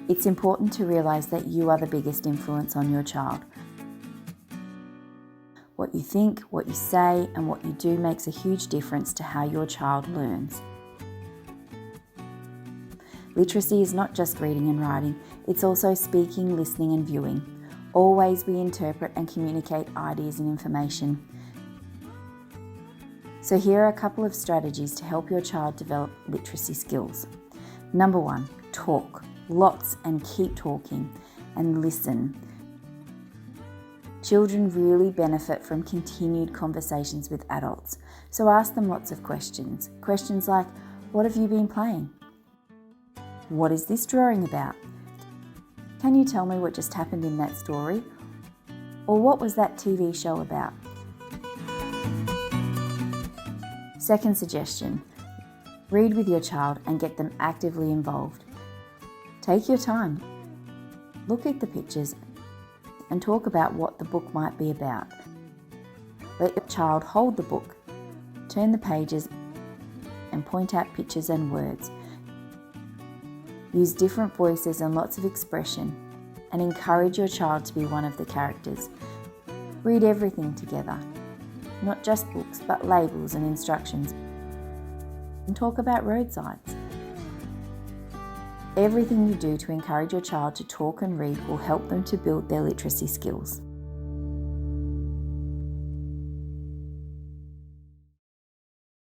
It's important to realise that you are the biggest influence on your child. What you think, what you say, and what you do makes a huge difference to how your child learns. Literacy is not just reading and writing, it's also speaking, listening, and viewing. Always we interpret and communicate ideas and information. So here are a couple of strategies to help your child develop literacy skills. Number 1, talk. Lots and keep talking and listen. Children really benefit from continued conversations with adults, so ask them lots of questions. Questions like, what have you been playing? What is this drawing about? Can you tell me what just happened in that story? Or what was that TV show about? Second suggestion, read with your child and get them actively involved. Take your time. Look at the pictures and talk about what the book might be about. Let your child hold the book, turn the pages and point out pictures and words. Use different voices and lots of expression and encourage your child to be one of the characters. Read everything together, not just books but labels and instructions, and talk about road signs. Everything you do to encourage your child to talk and read will help them to build their literacy skills.